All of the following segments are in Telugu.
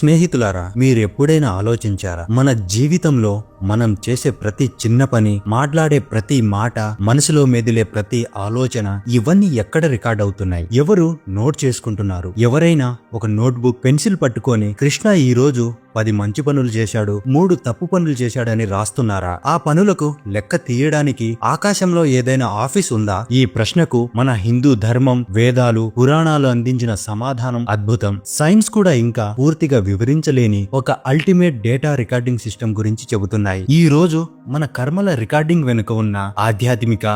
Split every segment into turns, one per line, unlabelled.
స్నేహితులారా, మీరెప్పుడైనా ఆలోచించారా? మన జీవితంలో మనం చేసే ప్రతి చిన్న పని, మాట్లాడే ప్రతి మాట, మనసులో మెదిలే ప్రతి ఆలోచన ఇవన్నీ ఎక్కడ రికార్డ్ అవుతున్నాయి? ఎవరు నోట్ చేసుకుంటున్నారు? ఎవరైనా ఒక నోట్బుక్, పెన్సిల్ పట్టుకొని కృష్ణ ఈ రోజు 10 మంచి పనులు చేశాడు, 3 తప్పు పనులు చేశాడని రాస్తున్నారా? ఆ పనులకు లెక్క తీయడానికి ఆకాశంలో ఏదైనా ఆఫీస్ ఉందా? ఈ ప్రశ్నకు మన హిందూ ధర్మం, వేదాలు, పురాణాలు అందించిన సమాధానం అద్భుతం. సైన్స్ కూడా ఇంకా పూర్తిగా వివరించలేని ఒక అల్టిమేట్ డేటా రికార్డింగ్ సిస్టమ్ గురించి చెబుతున్నాయి. ఈ రోజు మన కర్మల రికార్డింగ్ వెనుక ఉన్న ఆధ్యాత్మిక,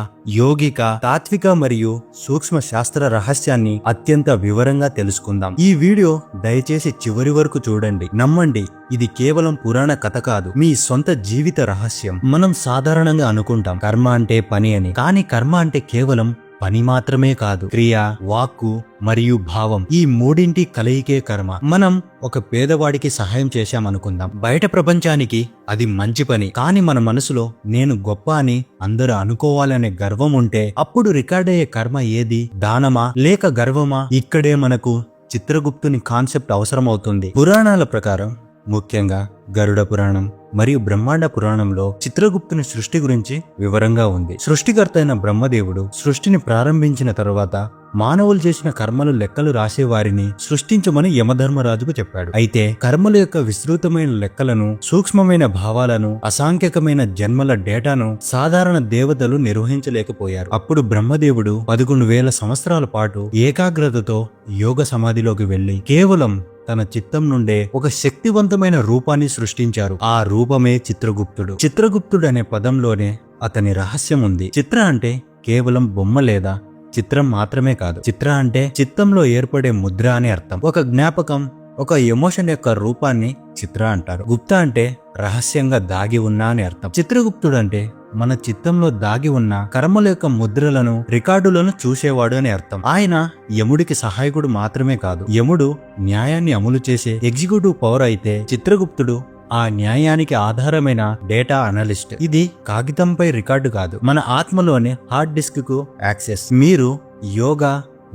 యోగిక, తాత్విక మరియు సూక్ష్మ శాస్త్ర రహస్యాన్ని అత్యంత వివరంగా తెలుసుకుందాం. ఈ వీడియో దయచేసి చివరి వరకు చూడండి. నమ్మండి, ఇది కేవలం పురాణ కథ కాదు, మీ సొంత జీవిత రహస్యం. మనం సాధారణంగా అనుకుంటాం కర్మ అంటే పని అని, కానీ కర్మ అంటే కేవలం పని మాత్రమే కాదు, క్రియ, వాక్కు మరియు భావం, ఈ మూడింటి కలయికే కర్మ. మనం ఒక పేదవాడికి సహాయం చేశామనుకుందాం, బయట ప్రపంచానికి అది మంచి పని, కానీ మన మనసులో నేను గొప్ప అని అందరూ అనుకోవాలనే గర్వం ఉంటే అప్పుడు రికార్డ్ అయ్యే కర్మ ఏది? దానమా లేక గర్వమా? ఇక్కడే మనకు చిత్రగుప్తుని కాన్సెప్ట్ అవసరమవుతుంది. పురాణాల ప్రకారం, ముఖ్యంగా గరుడ పురాణం మరియు బ్రహ్మాండ పురాణంలో చిత్రగుప్తుని సృష్టి గురించి వివరంగా ఉంది. సృష్టికర్త అయిన బ్రహ్మదేవుడు సృష్టిని ప్రారంభించిన తరువాత మానవులు చేసిన కర్మలు లెక్కలు రాసేవారిని సృష్టించమని యమధర్మరాజుకు చెప్పాడు. అయితే కర్మల యొక్క విస్తృతమైన లెక్కలను, సూక్ష్మమైన భావాలను, అసాంఖ్యకమైన జన్మల డేటాను సాధారణ దేవతలు నిర్వహించలేకపోయారు. అప్పుడు బ్రహ్మదేవుడు 11,000 సంవత్సరాల పాటు ఏకాగ్రతతో యోగ సమాధిలోకి వెళ్లి కేవలం తన చిత్తం నుండే ఒక శక్తివంతమైన రూపాన్ని సృష్టించారు. ఆ రూపమే చిత్రగుప్తుడు. చిత్రగుప్తుడు అనే పదంలోనే అతని రహస్యం ఉంది. చిత్ర అంటే కేవలం బొమ్మ లేదా చిత్రం మాత్రమే కాదు. చిత్ర అంటే చిత్తంలో ఏర్పడే ముద్ర అని అర్థం. ఒక జ్ఞాపకం, ఒక ఎమోషన్ యొక్క రూపాన్ని చిత్ర అంటారు. గుప్త అంటే రహస్యంగా దాగి ఉన్నా అని అర్థం. చిత్రగుప్తుడు అంటే మన చిత్తంలో దాగి ఉన్న కర్మల యొక్క ముద్రలను, రికార్డులను చూసేవాడు అని అర్థం. ఆయన యముడికి సహాయకుడు మాత్రమే కాదు, యముడు న్యాయాన్ని అమలు చేసే ఎగ్జిక్యూటివ్ పవర్ అయితే చిత్రగుప్తుడు ఆ న్యాయానికి ఆధారమైన డేటా అనలిస్ట్. ఇది కాగితంపై రికార్డు కాదు, మన ఆత్మలోని హార్డ్ డిస్క్ కు యాక్సెస్. మీరు యోగా,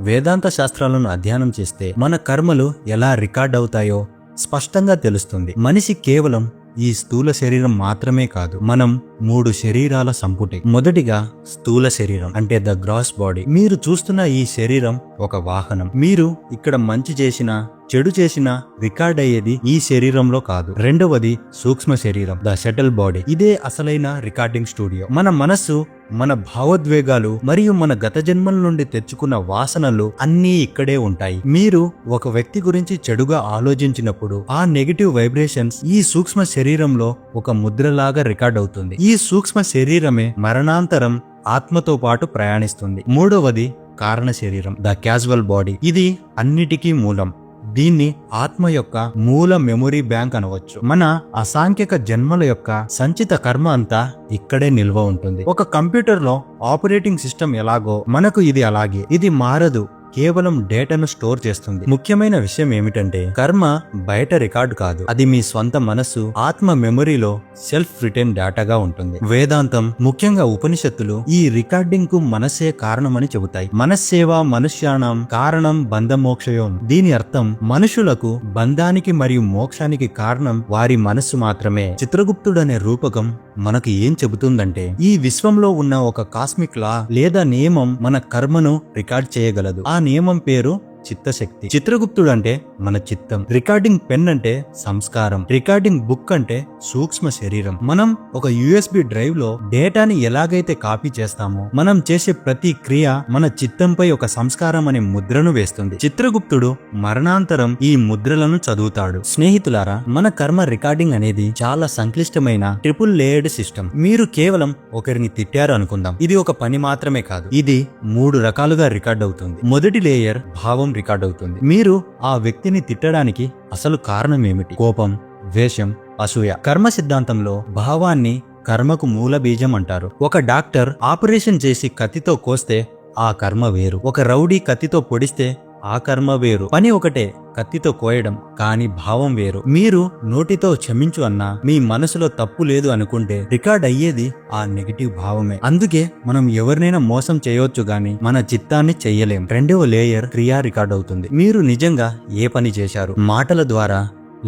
వేదాంత శాస్త్రాలను అధ్యయనం చేస్తే మన కర్మలు ఎలా రికార్డ్ అవుతాయో స్పష్టంగా తెలుస్తుంది. మనిషి కేవలం ఈ స్థూల శరీరం మాత్రమే కాదు, మనం 3 శరీరాల సంపుటి. మొదటిగా స్థూల శరీరం అంటే ద గ్రాస్ బాడీ. మీరు చూస్తున్న ఈ శరీరం ఒక వాహనం. మీరు ఇక్కడ మంచి చేసినా చెడు చేసినా రికార్డ్ అయ్యేది ఈ శరీరంలో కాదు. రెండవది సూక్ష్మ శరీరం, ద సెటిల్ బాడీ. ఇదే అసలైన రికార్డింగ్ స్టూడియో. మన మనస్సు, మన భావోద్వేగాలు మరియు మన గత జన్మల నుండి తెచ్చుకున్న వాసనలు అన్నీ ఇక్కడే ఉంటాయి. మీరు ఒక వ్యక్తి గురించి చెడుగా ఆలోచించినప్పుడు ఆ నెగటివ్ వైబ్రేషన్స్ ఈ సూక్ష్మ శరీరంలో ఒక ముద్రలాగా రికార్డ్ అవుతుంది. ఈ సూక్ష్మ శరీరమే మరణాంతరం ఆత్మతో పాటు ప్రయాణిస్తుంది. మూడవది కారణ శరీరం, ద క్యాజువల్ బాడీ. ఇది అన్నిటికీ మూలం. దీన్ని ఆత్మ యొక్క మూల మెమొరీ బ్యాంక్ అనవచ్చు. మన అసాంఖ్యక జన్మల యొక్క సంచిత కర్మ అంతా ఇక్కడే నిల్వ ఉంటుంది. ఒక కంప్యూటర్ లో ఆపరేటింగ్ సిస్టమ్ ఎలాగో మనకు ఇది అలాగే. ఇది మారదు, కేవలం డేటాను స్టోర్ చేస్తుంది. ముఖ్యమైన విషయం ఏమిటంటే కర్మ బయట రికార్డు కాదు, అది మీ స్వంత మనస్సు, ఆత్మ మెమొరీలో సెల్ఫ్ రిటైన్ డేటాగా ఉంటుంది. వేదాంతం, ముఖ్యంగా ఉపనిషత్తులు ఈ రికార్డింగ్ కు మనస్సే కారణమని చెబుతాయి. మనస్సేవ మనుష్యాణం కారణం బంధ మోక్షయోం. దీని అర్థం మనుషులకు బంధానికి మరియు మోక్షానికి కారణం వారి మనస్సు మాత్రమే. చిత్రగుప్తుడు అనే రూపకం మనకు ఏం చెబుతుందంటే ఈ విశ్వంలో ఉన్న ఒక కాస్మిక్ లా లేదా నియమం మన కర్మను రికార్డ్ చేయగలదు. ఆ నియమం పేరు చిత్తశక్తి. చిత్రగుప్తుడు అంటే మన చిత్తం, రికార్డింగ్ పెన్ అంటే సంస్కారం, రికార్డింగ్ బుక్ అంటే సూక్ష్మ శరీరం. మనం ఒక USB డ్రైవ్ లో డేటాని ఎలాగైతే కాపీ చేస్తామో మనం చేసే ప్రతి క్రియ మన చిత్తంపై ఒక సంస్కారం అనే ముద్రను వేస్తుంది. చిత్రగుప్తుడు మరణాంతరం ఈ ముద్రలను చదువుతాడు. స్నేహితులారా, మన కర్మ రికార్డింగ్ అనేది చాలా సంక్లిష్టమైన ట్రిపుల్ లేయర్డ్ సిస్టమ్. మీరు కేవలం ఒకరిని తిట్టారు అనుకుందాం, ఇది ఒక పని మాత్రమే కాదు, ఇది 3 రకాలుగా రికార్డ్ అవుతుంది. మొదటి లేయర్ భావం రికార్డ్ అవుతుంది. మీరు ఆ వ్యక్తిని తిట్టడానికి అసలు కారణం ఏమిటి? కోపం, ద్వేషం, అసూయ. కర్మ సిద్ధాంతంలో భావాన్ని కర్మకు మూల బీజం అంటారు. ఒక డాక్టర్ ఆపరేషన్ చేసి కత్తితో కోస్తే ఆ కర్మ వేరు, ఒక రౌడీ కత్తితో పొడిస్తే ఆ కర్మ వేరు. పని ఒకటే, కత్తితో కోయడం, కానీ భావం వేరు. మీరు నోటితో క్షమించు అన్నా మీ మనసులో తప్పు లేదు అనుకుంటే రికార్డ్ అయ్యేది ఆ నెగిటివ్ భావమే. అందుకే మనం ఎవరినైనా మోసం చేయొచ్చు గాని మన చిత్తాన్ని చెయ్యలేం. రెండవ లేయర్ క్రియా రికార్డ్ అవుతుంది. మీరు నిజంగా ఏ పని చేశారు? మాటల ద్వారా,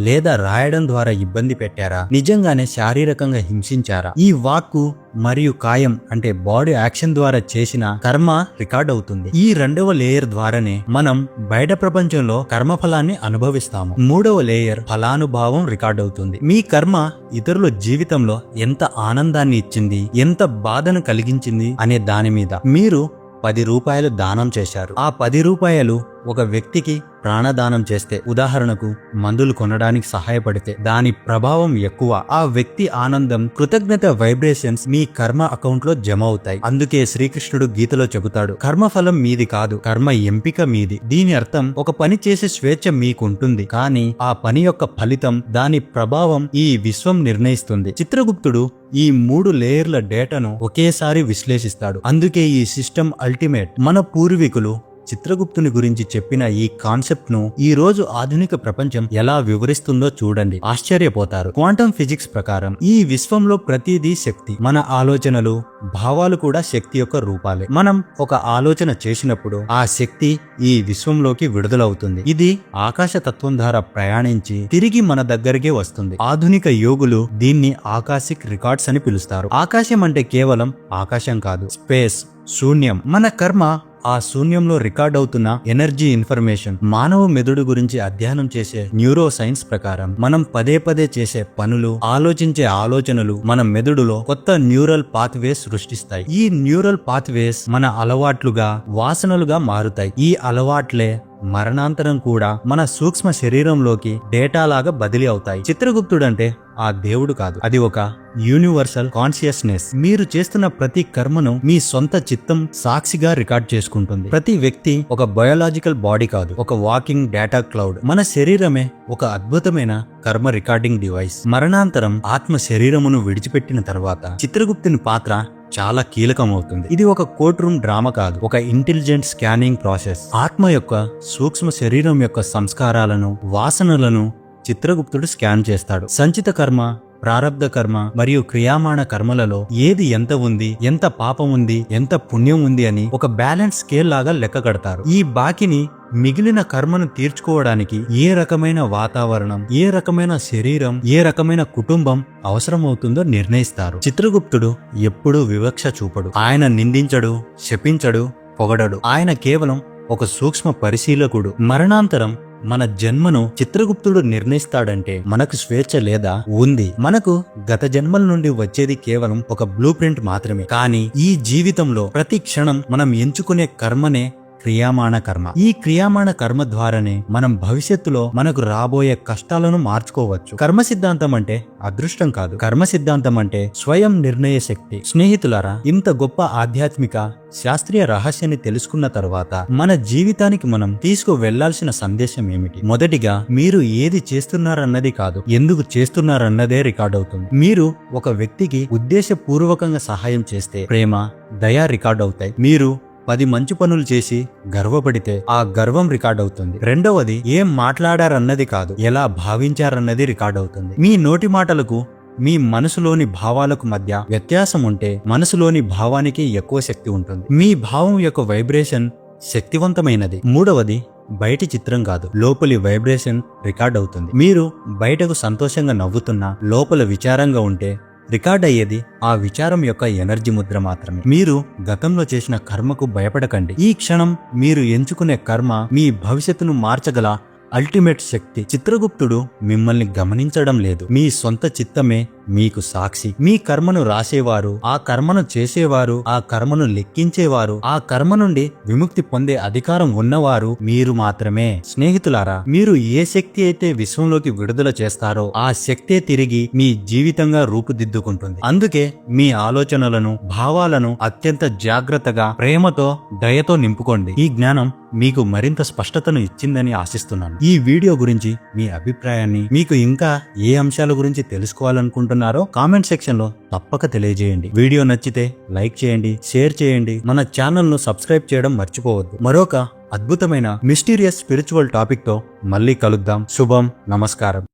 లేదా రాయడం ద్వారా ఇబ్బంది పెట్టారా, నిజంగానే శారీరకంగా హింసించారా? ఈ వాక్కు మరియు కాయం అంటే బాడీ యాక్షన్ ద్వారా చేసిన కర్మ రికార్డ్ అవుతుంది. ఈ రెండవ లేయర్ ద్వారానే మనం బయట ప్రపంచంలో కర్మఫలాన్ని అనుభవిస్తాము. మూడవ లేయర్ ఫలానుభావం రికార్డ్ అవుతుంది. మీ కర్మ ఇతరుల జీవితంలో ఎంత ఆనందాన్ని ఇచ్చింది, ఎంత బాధను కలిగించింది అనే దాని మీద. మీరు 10 రూపాయలు దానం చేశారు. ఆ 10 రూపాయలు ఒక వ్యక్తికి ప్రాణదానం చేస్తే, ఉదాహరణకు మందులు కొనడానికి సహాయపడితే, దాని ప్రభావం ఎక్కువ. ఆ వ్యక్తి ఆనందం, కృతజ్ఞత వైబ్రేషన్స్ మీ కర్మ అకౌంట్ లో జమ అవుతాయి. అందుకే శ్రీకృష్ణుడు గీతలో చెబుతాడు, కర్మఫలం మీది కాదు, కర్మ ఎంపిక మీది. దీని అర్థం ఒక పని చేసే స్వేచ్ఛ మీకుంటుంది, కానీ ఆ పని యొక్క ఫలితం, దాని ప్రభావం ఈ విశ్వం నిర్ణయిస్తుంది. చిత్రగుప్తుడు ఈ 3 లేయర్ల డేటాను ఒకేసారి విశ్లేషిస్తాడు. అందుకే ఈ సిస్టమ్ అల్టిమేట్. మన పూర్వీకులు చిత్రగుప్తుని గురించి చెప్పిన ఈ కాన్సెప్ట్ ను ఈ రోజు ఆధునిక ప్రపంచం ఎలా వివరిస్తుందో చూడండి, ఆశ్చర్యపోతారు. క్వాంటం ఫిజిక్స్ ప్రకారం ఈ విశ్వంలో ప్రతిదీ శక్తి. మన ఆలోచనలు, భావాలు కూడా శక్తి యొక్క రూపాలే. మనం ఒక ఆలోచన చేసినప్పుడు ఆ శక్తి ఈ విశ్వంలోకి విడుదలవుతుంది. ఇది ఆకాశ తత్వం ద్వారా ప్రయాణించి తిరిగి మన దగ్గరికే వస్తుంది. ఆధునిక యోగులు దీన్ని ఆకాశిక్ రికార్డ్స్ అని పిలుస్తారు. ఆకాశం అంటే కేవలం ఆకాశం కాదు, స్పేస్, శూన్యం. మన కర్మ ఆ శూన్యంలో రికార్డ్ అవుతున్న ఎనర్జీ ఇన్ఫర్మేషన్. మానవ మెదడు గురించి అధ్యయనం చేసే న్యూరో సైన్స్ ప్రకారం మనం పదే పదే చేసే పనులు, ఆలోచించే ఆలోచనలు మన మెదడులో కొత్త న్యూరల్ పాత్వేస్ సృష్టిస్తాయి. ఈ న్యూరల్ పాత్వేస్ మన అలవాట్లుగా, వాసనలుగా మారుతాయి. ఈ అలవాట్లే మరణాంతరం కూడా మన సూక్ష్మ శరీరంలోకి డేటా లాగా బదిలీ అవుతాయి. చిత్రగుప్తుడంటే ఆ దేవుడు కాదు, అది ఒక యూనివర్సల్ కాన్షియస్నెస్. మీరు చేస్తున్న ప్రతి కర్మను మీ సొంత చిత్తం సాక్షిగా రికార్డ్ చేసుకుంటుంది. ప్రతి వ్యక్తి ఒక బయోలాజికల్ బాడీ కాదు, ఒక వాకింగ్ డేటా క్లౌడ్. మన శరీరమే ఒక అద్భుతమైన కర్మ రికార్డింగ్ డివైస్. మరణాంతరం ఆత్మ శరీరమును విడిచిపెట్టిన తర్వాత చిత్రగుప్తుని పాత్ర చాలా కీలకమవుతుంది. ఇది ఒక కోర్ట్ రూమ్ డ్రామా కాదు, ఒక ఇంటెలిజెంట్ స్కానింగ్ ప్రాసెస్. ఆత్మ యొక్క సూక్ష్మ శరీరం యొక్క సంస్కారాలను, వాసనలను చిత్రగుప్తుడు స్కాన్ చేస్తాడు. సంచిత కర్మ, ప్రారబ్ధ కర్మ మరియు క్రియామాణ కర్మలలో ఏది ఎంత ఉంది, ఎంత పాపం ఉంది, ఎంత పుణ్యం ఉంది అని ఒక బ్యాలెన్స్ స్కేల్ లాగా లెక్క కడతారు. ఈ బాకిని మిగిలిన కర్మను తీర్చుకోవడానికి ఏ రకమైన వాతావరణం, ఏ రకమైన శరీరం, ఏ రకమైన కుటుంబం అవసరమవుతుందో నిర్ణయిస్తారు. చిత్రగుప్తుడు ఎప్పుడూ వివక్ష చూపడు. ఆయన నిందించడు, శపించడు, పొగడడు. ఆయన కేవలం ఒక సూక్ష్మ పరిశీలకుడు. మరణాంతరం మన జన్మను చిత్రగుప్తుడు నిర్ణయిస్తాడంటే మనకు స్వేచ్ఛ లేదా? ఉంది. మనకు గత జన్మల నుండి వచ్చేది కేవలం ఒక బ్లూ ప్రింట్ మాత్రమే. కానీ ఈ జీవితంలో ప్రతి క్షణం మనం ఎంచుకునే కర్మనే క్రియామాణ కర్మ. ఈ క్రియామాణ కర్మ ద్వారానే మనం భవిష్యత్తులో మనకు రాబోయే కష్టాలను మార్చుకోవచ్చు. కర్మ సిద్ధాంతం అంటే అదృష్టం కాదు, కర్మ సిద్ధాంతం అంటే స్వయం నిర్ణయ శక్తి. స్నేహితులారా, ఇంత గొప్ప ఆధ్యాత్మిక శాస్త్రీయ రహస్యాన్ని తెలుసుకున్న తర్వాత మన జీవితానికి మనం తీసుకు వెళ్లాల్సిన సందేశం ఏమిటి? మొదటిగా, మీరు ఏది చేస్తున్నారన్నది కాదు, ఎందుకు చేస్తున్నారన్నదే రికార్డ్ అవుతుంది. మీరు ఒక వ్యక్తికి ఉద్దేశపూర్వకంగా సహాయం చేస్తే ప్రేమ, దయ రికార్డ్ అవుతాయి. మీరు 10 మంచి పనులు చేసి గర్వపడితే ఆ గర్వం రికార్డ్ అవుతుంది. రెండవది, ఏం మాట్లాడారన్నది కాదు, ఎలా భావించారన్నది రికార్డ్ అవుతుంది. మీ నోటి మాటలకు మీ మనసులోని భావాలకు మధ్య వ్యత్యాసం ఉంటే మనసులోని భావానికి ఎక్కువ శక్తి ఉంటుంది. మీ భావం యొక్క వైబ్రేషన్ శక్తివంతమైనది. మూడవది, బయటి చిత్రం కాదు, లోపలి వైబ్రేషన్ రికార్డ్ అవుతుంది. మీరు బయటకు సంతోషంగా నవ్వుతున్నా లోపల విచారంగా ఉంటే రికార్డ్ అయ్యేది ఆ విచారం యొక్క ఎనర్జీ ముద్ర మాత్రమే. మీరు గతంలో చేసిన కర్మకు భయపడకండి. ఈ క్షణం మీరు ఎంచుకునే కర్మ మీ భవిష్యత్తును మార్చగల అల్టిమేట్ శక్తి. చిత్రగుప్తుడు మిమ్మల్ని గమనించడం లేదు, మీ సొంత చిత్తమే మీకు సాక్షి. మీ కర్మను రాసేవారు, ఆ కర్మను చేసేవారు, ఆ కర్మను లెక్కించేవారు, ఆ కర్మ నుండి విముక్తి పొందే అధికారం ఉన్నవారు మీరు మాత్రమే. స్నేహితులారా, మీరు ఏ శక్తి అయితే విశ్వంలోకి విడుదల చేస్తారో ఆ శక్తే తిరిగి మీ జీవితంగా రూపుదిద్దుకుంటుంది. అందుకే మీ ఆలోచనలను, భావాలను అత్యంత జాగ్రత్తగా, ప్రేమతో, దయతో నింపుకోండి. ఈ జ్ఞానం మీకు మరింత స్పష్టతను ఇచ్చిందని ఆశిస్తున్నాను. ఈ వీడియో గురించి మీ అభిప్రాయాన్ని, మీకు ఇంకా ఏ అంశాల గురించి తెలుసుకోవాలనుకుంటున్నారో కామెంట్ సెక్షన్ లో తప్పక తెలియజేయండి. వీడియో నచ్చితే లైక్ చేయండి, షేర్ చేయండి, మన ఛానల్ ను సబ్స్క్రైబ్ చేయడం మర్చిపోవద్దు. మరొక అద్భుతమైన మిస్టీరియస్ స్పిరిచువల్ టాపిక్ తో మళ్ళీ కలుద్దాం. శుభం. నమస్కారం.